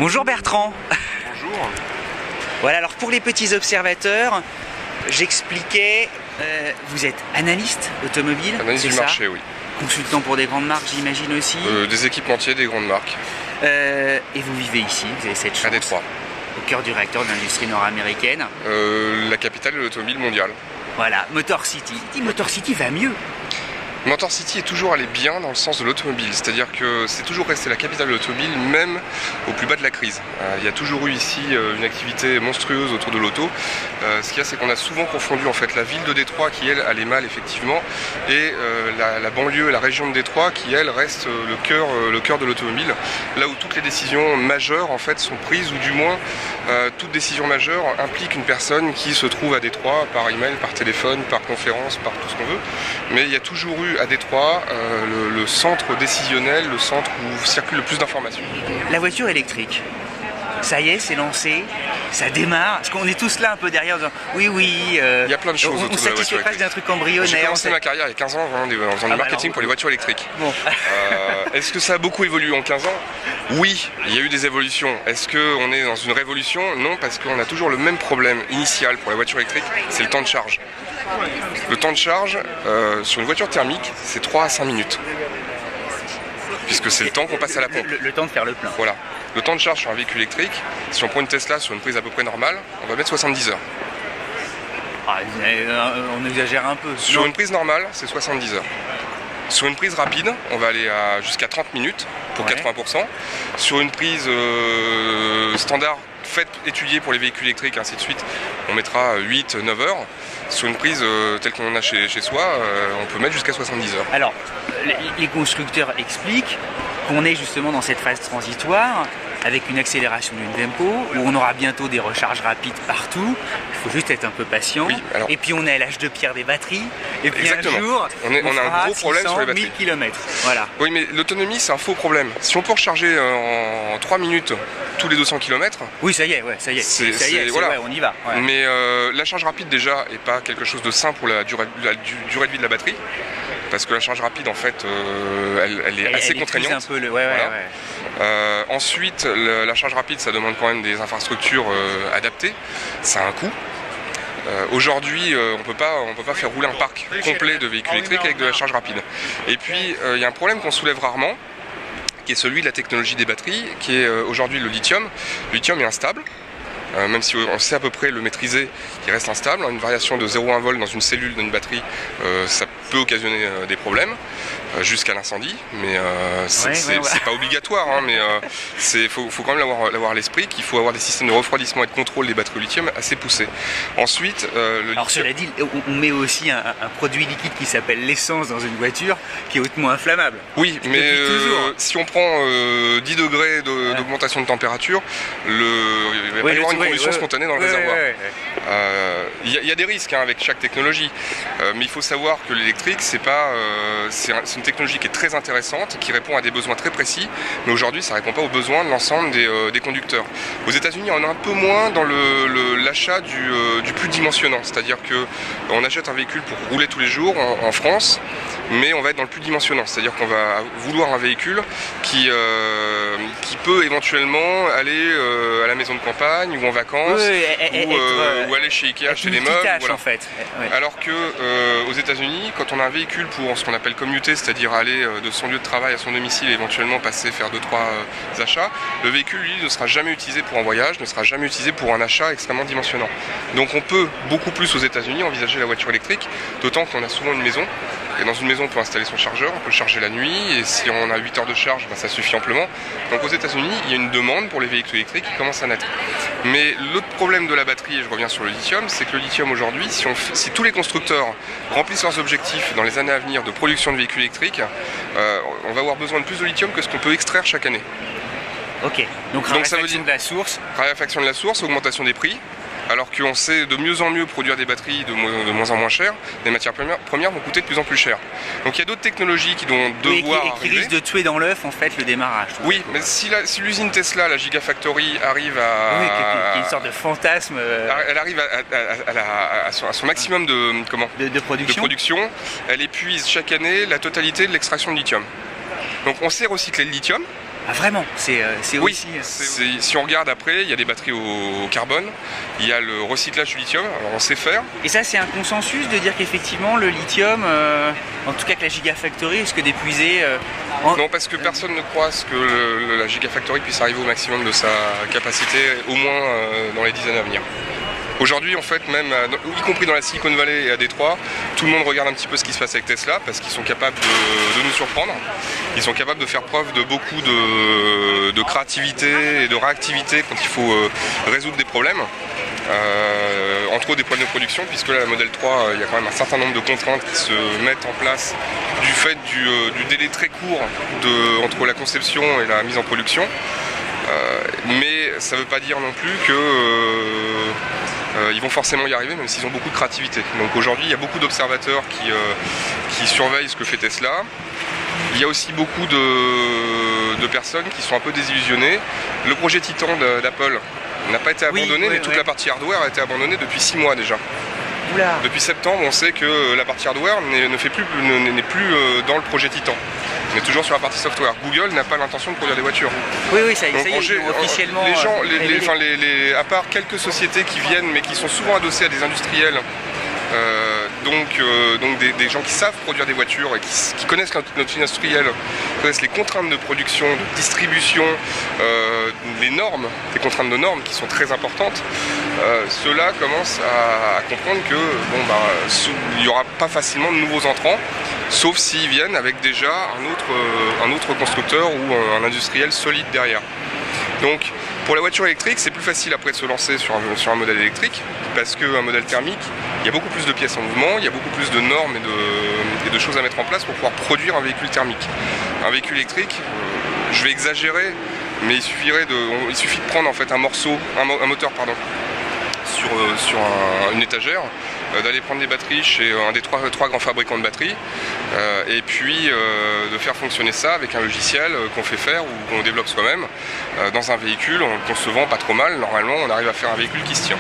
Bonjour Bertrand. Bonjour. Voilà, alors pour les petits observateurs, j'expliquais, vous êtes analyste automobile, Analyse du marché, oui. Consultant pour des grandes marques, j'imagine aussi. Des équipementiers, des grandes marques. Et vous vivez ici, vous avez cette chance. À Détroit. Au cœur du réacteur de l'industrie nord-américaine. La capitale de l'automobile mondiale. Voilà, Motor City. Motor City va mieux. Motor City est toujours allé bien dans le sens de l'automobile, c'est-à-dire que c'est toujours resté la capitale de l'automobile, même au plus bas de la crise. Il y a toujours eu ici une activité monstrueuse autour de l'auto. Ce qu'il y a, c'est qu'on a souvent confondu en fait la ville de Détroit, qui elle allait mal effectivement, et la banlieue, la région de Détroit, qui elle reste le cœur de l'automobile, là où toutes les décisions majeures en fait sont prises, ou du moins toute décision majeure implique une personne qui se trouve à Détroit par email, par téléphone, par conférence, par tout ce qu'on veut. Mais il y a toujours eu à Détroit le centre décisionnel, le centre où circule le plus d'informations. La voiture électrique, ça y est, c'est lancé, ça démarre. Parce qu'on est tous là un peu derrière en disant oui, il y a plein de choses on autour de la satisfait voiture presque d'un truc embryonnaire. J'ai commencé ma carrière il y a 15 ans en faisant du marketing pour les voitures électriques. Bon. Est-ce que ça a beaucoup évolué en 15 ans? Oui, il y a eu des évolutions. Est-ce qu'on est dans une révolution? Non, parce qu'on a toujours le même problème initial pour la voiture électrique, c'est le temps de charge. Le temps de charge sur une voiture thermique, c'est 3 à 5 minutes. Puisque c'est le temps qu'on passe à la pompe. Le temps de faire le plein. Voilà. Le temps de charge sur un véhicule électrique, si on prend une Tesla sur une prise à peu près normale, on va mettre 70 heures. Ah, on exagère un peu. Sur une prise normale, c'est 70 heures. Sur une prise rapide, on va aller jusqu'à 30 minutes pour 80%. Sur une prise standard, étudiée pour les véhicules électriques, ainsi de suite, on mettra 8-9 heures. Sur une prise telle qu'on en a chez soi, on peut mettre jusqu'à 70 heures. Alors, les constructeurs expliquent qu'on est justement dans cette phase transitoire avec une accélération d'une tempo où on aura bientôt des recharges rapides partout. Il faut juste être un peu patient. Oui, alors, et puis on est à l'âge de pierre des batteries. Et puis exactement. Un jour, on a un gros problème sur les batteries. 1000 km. Voilà. Oui, mais l'autonomie, c'est un faux problème. Si on peut recharger en 3 minutes tous les 200 km... Oui, ça y est, voilà. Ouais, on y va. Ouais. Mais la charge rapide, déjà, n'est pas quelque chose de simple pour la durée de vie de la batterie. Parce que la charge rapide, en fait, elle est assez contraignante. Un peu voilà. Ensuite, la charge rapide, ça demande quand même des infrastructures adaptées. Ça a un coût. Aujourd'hui, on peut pas faire rouler un parc complet de véhicules électriques avec de la charge rapide. Et puis, il y a un problème qu'on soulève rarement, qui est celui de la technologie des batteries, qui est aujourd'hui le lithium. Le lithium est instable. Même si on sait à peu près le maîtriser, il reste instable. Une variation de 0,1 volt dans une cellule d'une batterie, ça peut occasionner des problèmes, jusqu'à l'incendie, mais c'est pas obligatoire, hein, mais faut quand même l'avoir à l'esprit, qu'il faut avoir des systèmes de refroidissement et de contrôle des batteries au lithium assez poussés. Ensuite, alors cela dit, on met aussi un produit liquide qui s'appelle l'essence dans une voiture, qui est hautement inflammable. Oui, mais si on prend 10 degrés d'augmentation de température, il va y avoir une combustion spontanée dans le réservoir. Il y a des risques avec chaque technologie, mais il faut savoir que l'électrique, c'est une technologie qui est très intéressante, qui répond à des besoins très précis, mais aujourd'hui, ça ne répond pas aux besoins de l'ensemble des conducteurs. Aux États-Unis, on a un peu moins dans l'achat du plus dimensionnant, c'est-à-dire qu'on achète un véhicule pour rouler tous les jours en France, mais on va être dans le plus dimensionnant, c'est-à-dire qu'on va vouloir un véhicule qui peut éventuellement aller à la maison de campagne ou en vacances, ou aller chez Ikea acheter des meubles. Voilà. En fait. Alors que aux États-Unis, quand on a un véhicule pour ce qu'on appelle commuter, c'est-à-dire aller de son lieu de travail à son domicile et éventuellement faire 2-3 achats, le véhicule lui ne sera jamais utilisé pour un voyage, ne sera jamais utilisé pour un achat extrêmement dimensionnant. Donc on peut beaucoup plus aux États-Unis envisager la voiture électrique, d'autant qu'on a souvent une maison. Et dans une maison, on peut installer son chargeur, on peut le charger la nuit, et si on a 8 heures de charge, ça suffit amplement. Donc aux États-Unis, il y a une demande pour les véhicules électriques qui commence à naître. Mais l'autre problème de la batterie, et je reviens sur le lithium, c'est que le lithium aujourd'hui, si tous les constructeurs remplissent leurs objectifs dans les années à venir de production de véhicules électriques, on va avoir besoin de plus de lithium que ce qu'on peut extraire chaque année. Ok, donc raréfaction de la source. Raréfaction de la source, augmentation des prix. Alors qu'on sait de mieux en mieux produire des batteries de moins en moins chères, les matières premières vont coûter de plus en plus cher. Donc il y a d'autres technologies qui vont devoir arriver. Et qui risquent de tuer dans l'œuf en fait le démarrage. Oui, mais si l'usine Tesla, la Gigafactory, arrive à... Oui, qui est une sorte de fantasme. Elle arrive à son maximum de production. Elle épuise chaque année la totalité de l'extraction de lithium. Donc on sait recycler le lithium. Ah vraiment, c'est oui, aussi... si on regarde après, il y a des batteries au carbone, il y a le recyclage du lithium, alors on sait faire. Et ça c'est un consensus de dire qu'effectivement le lithium, en tout cas que la Gigafactory risque d'épuiser... Non, parce que personne ne croit que la Gigafactory puisse arriver au maximum de sa capacité, au moins dans les 10 années à venir. Aujourd'hui, en fait, même, y compris dans la Silicon Valley et à Détroit, tout le monde regarde un petit peu ce qui se passe avec Tesla parce qu'ils sont capables de nous surprendre. Ils sont capables de faire preuve de beaucoup de créativité et de réactivité quand il faut résoudre des problèmes. Entre autres des problèmes de production, puisque là, la Model 3, il y a quand même un certain nombre de contraintes qui se mettent en place du fait du délai très court entre la conception et la mise en production. Mais ça ne veut pas dire non plus qu'ils vont forcément y arriver, même s'ils ont beaucoup de créativité. Donc aujourd'hui, il y a beaucoup d'observateurs qui surveillent ce que fait Tesla. Il y a aussi beaucoup de personnes qui sont un peu désillusionnées. Le projet Titan d'Apple n'a pas été abandonné, mais toute la partie hardware a été abandonnée depuis 6 mois déjà. Oula. Depuis septembre, on sait que la partie hardware n'est plus dans le projet Titan. On est toujours sur la partie software. Google n'a pas l'intention de produire des voitures. Oui, ça y est, officiellement... Les gens, à part quelques sociétés qui viennent, mais qui sont souvent adossées à des industriels, donc des gens qui savent produire des voitures et qui connaissent notre industriel, connaissent les contraintes de production, de distribution, les normes, les contraintes de normes qui sont très importantes, ceux-là commencent à comprendre que il n'y aura pas facilement de nouveaux entrants, sauf s'ils viennent avec déjà un autre constructeur ou un industriel solide derrière. Donc pour la voiture électrique, c'est plus facile après de se lancer sur un modèle électrique, parce qu'un modèle thermique, il y a beaucoup plus de pièces en mouvement, il y a beaucoup plus de normes et de choses à mettre en place pour pouvoir produire un véhicule thermique. Un véhicule électrique, je vais exagérer, mais il suffit de prendre en fait un moteur sur une étagère, d'aller prendre des batteries chez un des trois grands fabricants de batteries, et puis de faire fonctionner ça avec un logiciel qu'on fait faire ou qu'on développe soi-même dans un véhicule en le concevant pas trop mal. Normalement, on arrive à faire un véhicule qui se tient.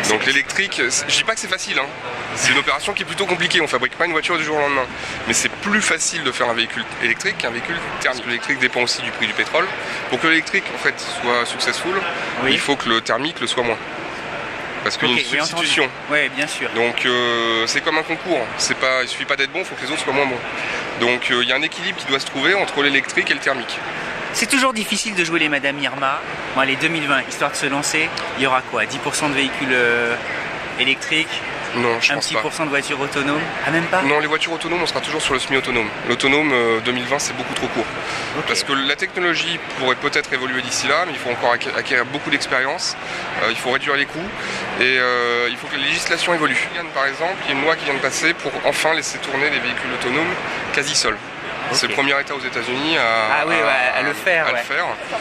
Donc l'électrique, je dis pas que c'est facile, hein. C'est une opération qui est plutôt compliquée, on fabrique pas une voiture du jour au lendemain. Mais c'est plus facile de faire un véhicule électrique qu'un véhicule thermique. L'électrique dépend aussi du prix du pétrole. Pour que l'électrique en fait soit successful, il faut que le thermique le soit moins. Parce qu'il y a une substitution. Oui, bien sûr. Donc c'est comme un concours. Il suffit pas d'être bon, il faut que les autres soient moins bons. Donc il y a un équilibre qui doit se trouver entre l'électrique et le thermique. C'est toujours difficile de jouer les Madame Irma. Bon, allez, 2020, histoire de se lancer, il y aura quoi, 10% de véhicules électriques? Non, je pense pas. Un petit pourcent de voitures autonomes? Ah, même pas? Non, les voitures autonomes, on sera toujours sur le semi-autonome. L'autonome 2020, c'est beaucoup trop court. Okay. Parce que la technologie pourrait peut-être évoluer d'ici là, mais il faut encore acquérir beaucoup d'expérience. Il faut réduire les coûts et il faut que la législation évolue. Par exemple, il y a une loi qui vient de passer pour enfin laisser tourner les véhicules autonomes quasi seuls. Okay. C'est le premier État aux États-Unis à le faire.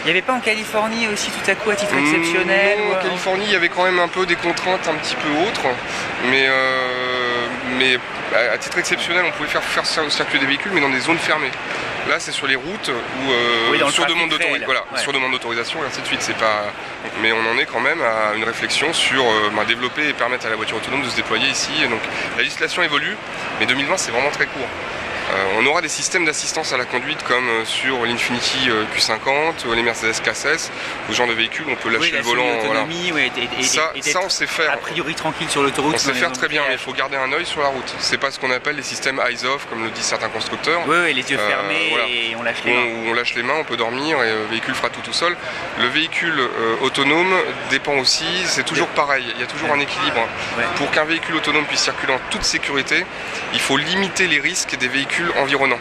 Il n'y avait pas en Californie aussi tout à coup à titre exceptionnel? Non, en Californie il y avait quand même un peu des contraintes un petit peu autres, mais à titre exceptionnel on pouvait faire circuler des véhicules mais dans des zones fermées. Là c'est sur les routes ou sur demande d'autorisation et ainsi de suite. C'est pas... Mais on en est quand même à une réflexion sur développer et permettre à la voiture autonome de se déployer ici. Donc la législation évolue, mais 2020 c'est vraiment très court. On aura des systèmes d'assistance à la conduite comme sur l'Infiniti Q50, les Mercedes KSS, ce genre de véhicules, on peut lâcher le volant. Ça on sait faire. A priori tranquille sur l'autoroute. On sait faire très bien, mais il faut garder un œil sur la route. C'est pas ce qu'on appelle les systèmes eyes-off, comme le disent certains constructeurs. Oui, les yeux fermés et on lâche les mains. On lâche les mains, on peut dormir et le véhicule fera tout seul. Le véhicule autonome dépend aussi, c'est toujours pareil, il y a toujours un équilibre. Pour qu'un véhicule autonome puisse circuler en toute sécurité, il faut limiter les risques des véhicules environnants,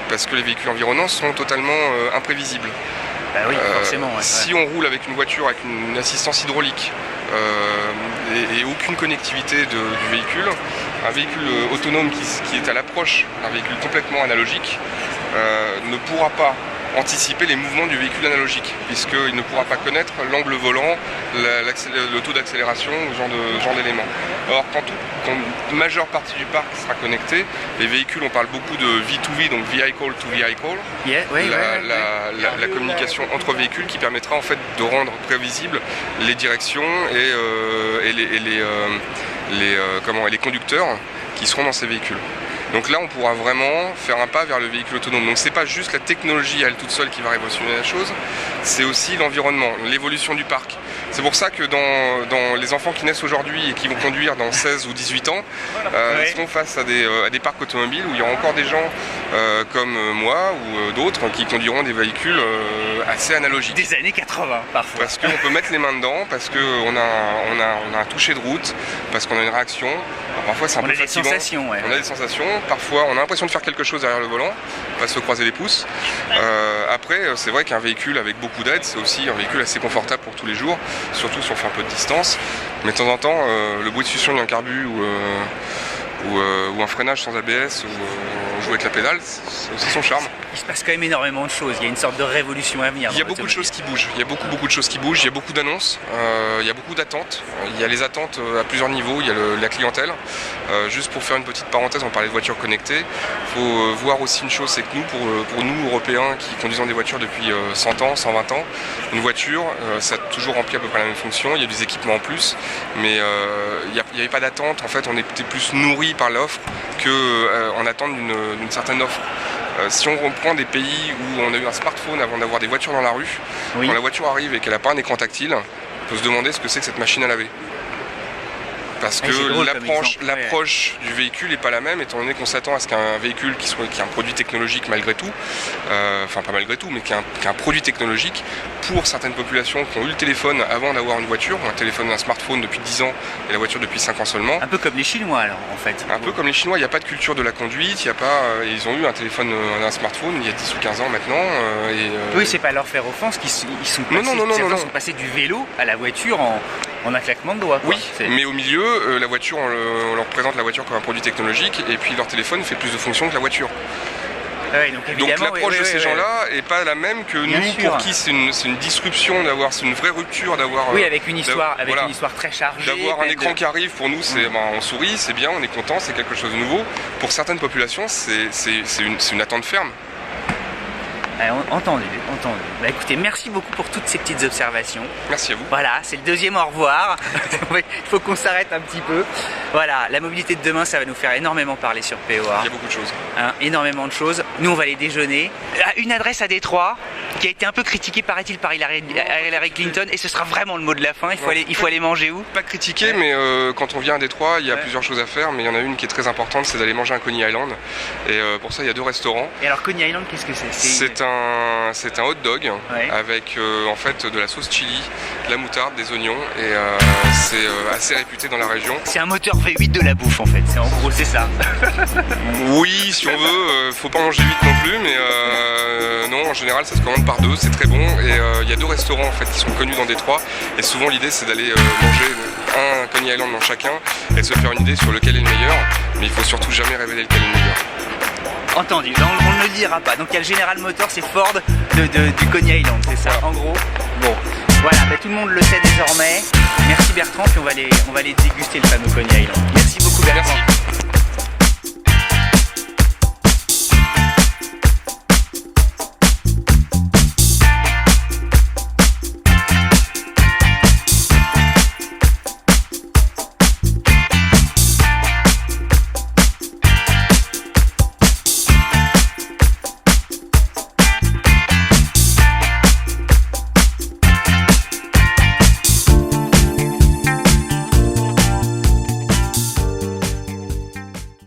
parce que les véhicules environnants sont totalement imprévisibles. Bah oui, forcément. Si on roule avec une voiture avec une assistance hydraulique et aucune connectivité du véhicule, un véhicule autonome qui est à l'approche d'un véhicule complètement analogique ne pourra pas anticiper les mouvements du véhicule analogique, puisqu'il ne pourra pas connaître l'angle volant, le taux d'accélération, ce genre d'éléments. Or, quand une majeure partie du parc sera connectée, les véhicules, on parle beaucoup de V2V, donc vehicle to vehicle, la communication entre véhicules qui permettra en fait de rendre prévisibles les directions et les conducteurs qui seront dans ces véhicules. Donc là, on pourra vraiment faire un pas vers le véhicule autonome. Donc c'est pas juste la technologie à elle toute seule qui va révolutionner la chose, c'est aussi l'environnement, l'évolution du parc. C'est pour ça que dans les enfants qui naissent aujourd'hui et qui vont conduire dans 16 ou 18 ans, ils seront face à des parcs automobiles où il y aura encore des gens comme moi ou d'autres qui conduiront des véhicules assez analogiques. Des années 80 parfois. Parce qu'on peut mettre les mains dedans, parce qu'on a un toucher de route, parce qu'on a une réaction. Alors, parfois c'est un peu fatigant. On a des sensations. Parfois on a l'impression de faire quelque chose derrière le volant, pas se croiser les pouces. Après c'est vrai qu'un véhicule avec beaucoup d'aide, c'est aussi un véhicule assez confortable pour tous les jours, surtout si on fait un peu de distance. Mais de temps en temps, le bruit de succion d'un carbu ou un freinage sans ABS ou on joue avec la pédale, c'est aussi son charme. Il se passe quand même énormément de choses, il y a une sorte de révolution à venir. Il y a beaucoup de choses qui bougent, il y a beaucoup de choses qui bougent, il y a beaucoup d'annonces, il y a beaucoup d'attentes. Il y a les attentes à plusieurs niveaux, il y a la clientèle. Juste pour faire une petite parenthèse, on parlait de voitures connectées. Il faut voir aussi une chose, c'est que nous, pour nous Européens qui conduisons des voitures depuis 100 ans, 120 ans, une voiture, ça a toujours rempli à peu près la même fonction, il y a des équipements en plus, mais il n'y avait pas d'attente. En fait, on était plus nourris par l'offre qu'en attente d'une certaine offre. Si on reprend des pays où on a eu un smartphone avant d'avoir des voitures dans la rue, quand la voiture arrive et qu'elle n'a pas un écran tactile, on peut se demander ce que c'est que cette machine à laver. Parce que l'approche du véhicule n'est pas la même, étant donné qu'on s'attend à ce qu'un véhicule qui est un produit technologique malgré tout, enfin pas malgré tout, mais qui est un produit technologique, pour certaines populations qui ont eu le téléphone avant d'avoir une voiture, ou un smartphone depuis 10 ans et la voiture depuis 5 ans seulement. Un peu comme les Chinois alors en fait. Un peu comme les Chinois, il n'y a pas de culture de la conduite, ils ont eu un téléphone, un smartphone il y a 10 ou 15 ans maintenant. Oui, c'est pas leur faire offense, ils sont passés du vélo à la voiture en un claquement de doigts. Oui, mais au milieu, la voiture, on leur présente la voiture comme un produit technologique et puis leur téléphone fait plus de fonctions que la voiture. Donc l'approche de ces gens-là n'est pas la même que nous, pour qui c'est une disruption, c'est une vraie rupture d'avoir... Oui, avec une histoire très chargée. D'avoir un écran qui arrive, pour nous, on sourit, c'est bien, on est content, c'est quelque chose de nouveau. Pour certaines populations, c'est une attente ferme. Entendu. Bah écoutez, merci beaucoup pour toutes ces petites observations. Merci à vous. Voilà, c'est le deuxième au revoir. Il faut qu'on s'arrête un petit peu. Voilà, la mobilité de demain, ça va nous faire énormément parler sur POA. Il y a beaucoup de choses. Énormément de choses. Nous, on va aller déjeuner. Une adresse à Détroit qui a été un peu critiquée, paraît-il, par Hillary Clinton. Et ce sera vraiment le mot de la fin. Il faut aller manger où? Pas critiqué, mais quand on vient à Détroit, il y a plusieurs choses à faire. Mais il y en a une qui est très importante, c'est d'aller manger à Coney Island. Et pour ça, il y a 2 restaurants. Et alors, Coney Island, qu'est-ce que c'est? C'est un hot dog avec en fait de la sauce chili, de la moutarde, des oignons et c'est assez réputé dans la région. C'est un moteur V8 de la bouffe en fait, en gros c'est ça. Oui, si on veut, faut pas manger vite non plus, mais non, en général ça se commande par 2, c'est très bon et il y a 2 restaurants en fait qui sont connus dans Détroit et souvent l'idée c'est d'aller manger un Coney Island dans chacun et de se faire une idée sur lequel est le meilleur, mais il faut surtout jamais révéler lequel est le meilleur. Entendu, on ne le dira pas. Donc il y a le General Motors, c'est Ford du Coney Island, c'est ça en gros. Bon, voilà, tout le monde le sait désormais. Merci Bertrand, puis on va aller déguster le fameux Coney Island. Merci beaucoup Bertrand. Merci.